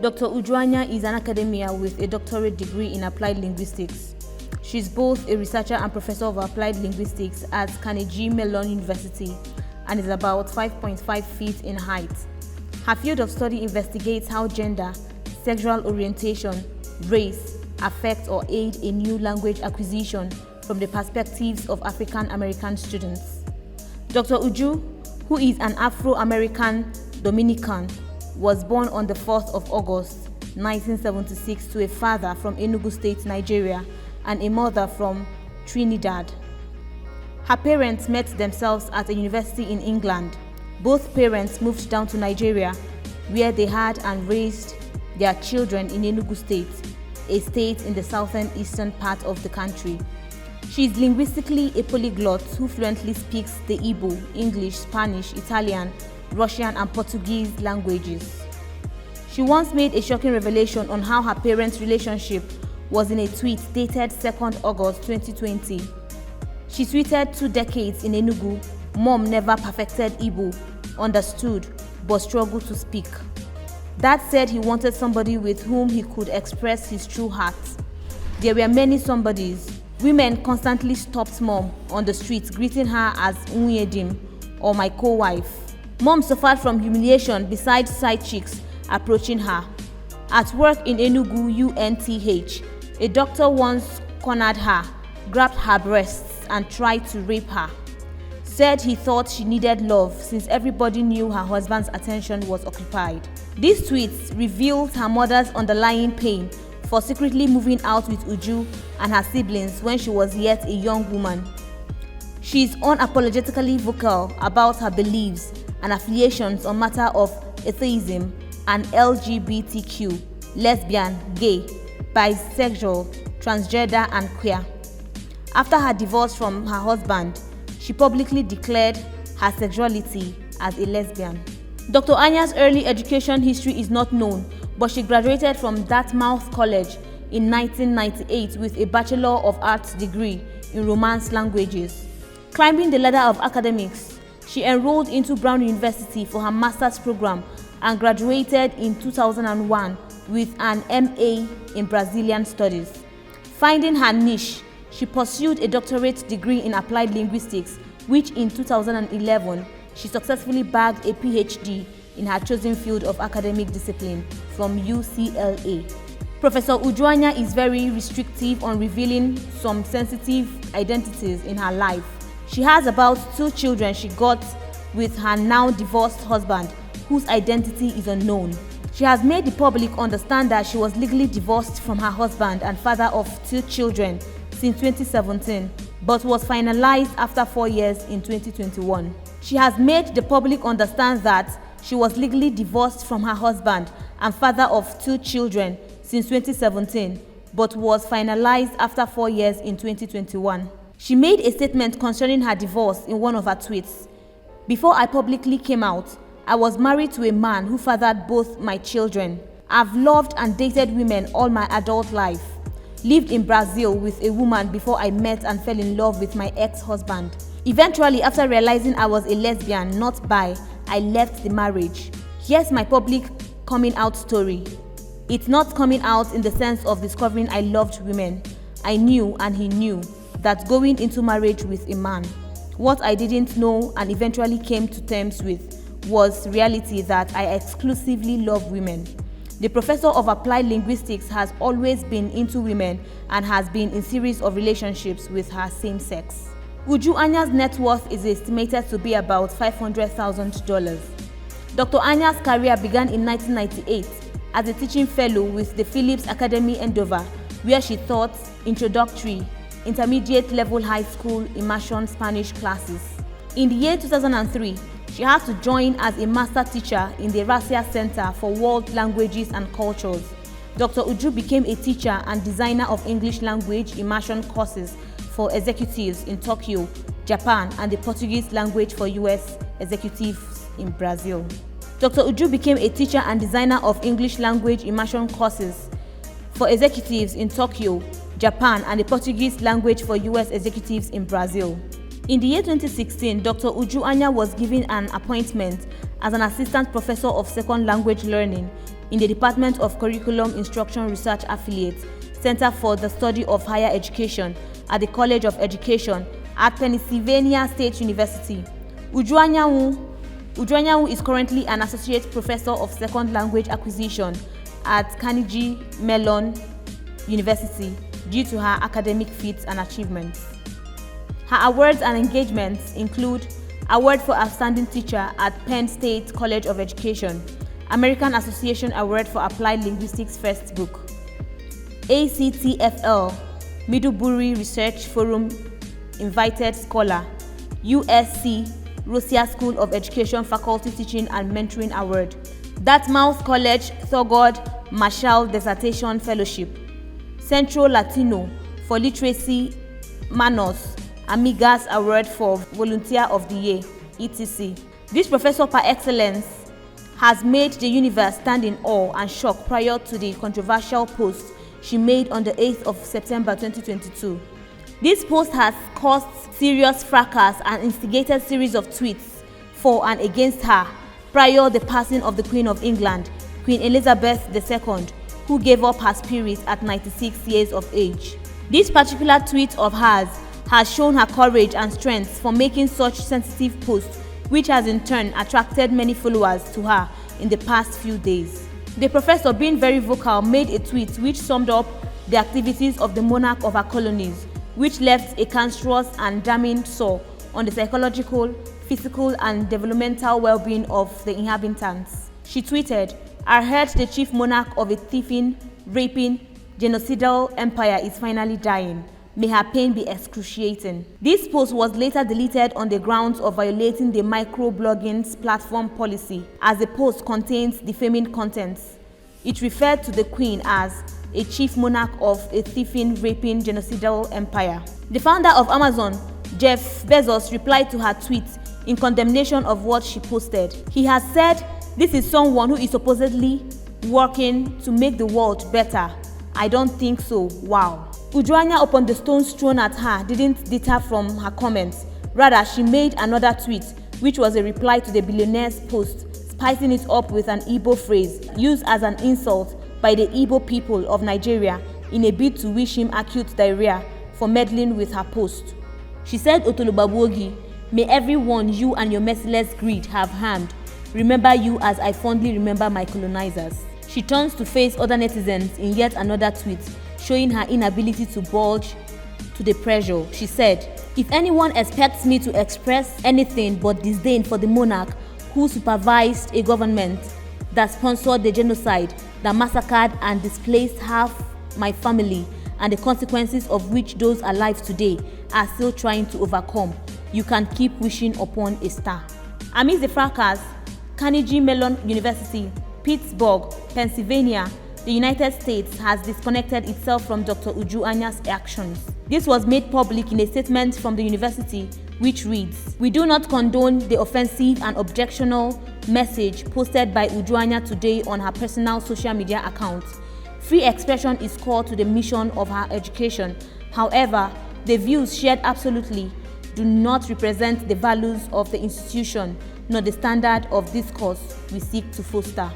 Dr. Uju Anya is an academia with a doctorate degree in applied linguistics. She's both a researcher and professor of applied linguistics at Carnegie Mellon University and is about 5.5 feet in height. Her field of study investigates how gender, sexual orientation, race affect or aid a new language acquisition from the perspectives of African American students. Dr. Uju, who is an Afro-American Dominican, was born on the 4th of August 1976 to a father from Enugu State, Nigeria, and a mother from Trinidad. Her parents met themselves at a university in England. Both parents moved down to Nigeria, where they had and raised their children in Enugu State, a state in the southern eastern part of the country. She is linguistically a polyglot who fluently speaks the Igbo, English, Spanish, Italian, Russian, and Portuguese languages. She once made a shocking revelation on how her parents' relationship was in a tweet dated 2nd August 2020. She tweeted, 2 decades in Enugu, mom never perfected Igbo, understood, but struggled to speak. Dad said he wanted somebody with whom he could express his true heart. There were many somebodies. Women constantly stopped mom on the streets, greeting her as Unyedim or my co-wife. Mom suffered from humiliation besides side chicks approaching her. At work in Enugu UNTH, a doctor once cornered her, grabbed her breasts, and tried to rape her. Said he thought she needed love since everybody knew her husband's attention was occupied. These tweets revealed her mother's underlying pain for secretly moving out with Uju and her siblings when she was yet a young woman. She is unapologetically vocal about her beliefs and affiliations on matter of atheism and LGBTQ, lesbian, gay, bisexual, transgender, and queer. After her divorce from her husband, she publicly declared her sexuality as a lesbian. Dr. Anya's early education history is not known, but she graduated from Dartmouth College in 1998 with a Bachelor of Arts degree in Romance languages. Climbing the ladder of academics, she enrolled into Brown University for her master's program and graduated in 2001 with an MA in Brazilian studies. Finding her niche, she pursued a doctorate degree in applied linguistics, which in 2011, she successfully bagged a PhD in her chosen field of academic discipline from UCLA. Professor Uju Anya is very restrictive on revealing some sensitive identities in her life. She has about 2 children she got with her now divorced husband, whose identity is unknown. She has made the public understand that she was legally divorced from her husband and father of 2 children since 2017, but was finalized after 4 years in 2021. She has made the public understand that she was legally divorced from her husband and father of 2 children since 2017, but was finalized after 4 years in 2021. She made a statement concerning her divorce in one of her tweets. Before I publicly came out, I was married to a man who fathered both my children. I've loved and dated women all my adult life. Lived in Brazil with a woman before I met and fell in love with my ex-husband. Eventually, after realizing I was a lesbian, not bi, I left the marriage. Here's my public coming out story. It's not coming out in the sense of discovering I loved women. I knew and he knew that going into marriage with a man. What I didn't know and eventually came to terms with was reality that I exclusively love women. The professor of applied linguistics has always been into women and has been in series of relationships with her same sex. Uju Anya's net worth is estimated to be about $500,000. Dr. Anya's career began in 1998 as a teaching fellow with the Phillips Academy Andover, where she taught introductory, intermediate level high school immersion Spanish classes. In the year 2003, she had to join as a master teacher in the Racia Center for World Languages and Cultures. Dr. Uju became a teacher and designer of English language immersion courses for executives in Tokyo, Japan, and the Portuguese language for US executives in Brazil. Dr. Uju became a teacher and designer of English language immersion courses for executives in Tokyo, Japan, and the Portuguese language for US executives in Brazil. In the year 2016, Dr. Uju Anya was given an appointment as an assistant professor of second language learning in the Department of Curriculum Instruction Research Affiliate, Center for the Study of Higher Education at the College of Education at Pennsylvania State University. Uju Anya is currently an associate professor of second language acquisition at Carnegie Mellon University due to her academic feats and achievements. Her awards and engagements include Award for Outstanding Teacher at Penn State College of Education, American Association Award for Applied Linguistics First Book, ACTFL Middlebury Research Forum Invited Scholar, USC Rosia School of Education Faculty Teaching and Mentoring Award, Dartmouth College Thurgood Marshall Dissertation Fellowship, Centro Latino for Literacy Manos Amigas Award for Volunteer of the Year, etc. This professor par excellence has made the universe stand in awe and shock prior to the controversial post she made on the 8th of September 2022. This post has caused serious fracas and instigated series of tweets for and against her prior the passing of the Queen of England, Queen Elizabeth II, who gave up her spirit at 96 years of age. This particular tweet of hers has shown her courage and strength for making such sensitive posts, which has in turn attracted many followers to her in the past few days. The professor, being very vocal, made a tweet which summed up the activities of the monarch of her colonies, which left a cancerous and damning sore on the psychological, physical, and developmental well-being of the inhabitants. She tweeted, "I heard the chief monarch of a thieving, raping, genocidal empire is finally dying. May her pain be excruciating." This post was later deleted on the grounds of violating the microblogging platform policy, as the post contains defaming contents. It referred to the Queen as a chief monarch of a thieving, raping, genocidal empire. The founder of Amazon, Jeff Bezos, replied to her tweet in condemnation of what she posted. He has said, "This is someone who is supposedly working to make the world better. I don't think so. Wow." Uju Anya, upon the stones thrown at her, didn't deter from her comments. Rather, she made another tweet, which was a reply to the billionaire's post, spicing it up with an Igbo phrase used as an insult by the Igbo people of Nigeria in a bid to wish him acute diarrhea for meddling with her post. She said, "Otolubabuogi, may everyone you and your merciless greed have harmed remember you as I fondly remember my colonizers." She turns to face other netizens in yet another tweet, showing her inability to budge to the pressure. She said, "If anyone expects me to express anything but disdain for the monarch who supervised a government that sponsored the genocide that massacred and displaced half my family and the consequences of which those alive today are still trying to overcome, you can keep wishing upon a star." Amidst the fracas, Carnegie Mellon University, Pittsburgh, Pennsylvania, the United States, has disconnected itself from Dr. Uju Anya's actions. This was made public in a statement from the university, which reads, "We do not condone the offensive and objectionable message posted by Uju Anya today on her personal social media account. Free expression is core to the mission of her education. However, the views shared absolutely do not represent the values of the institution nor the standard of discourse we seek to foster."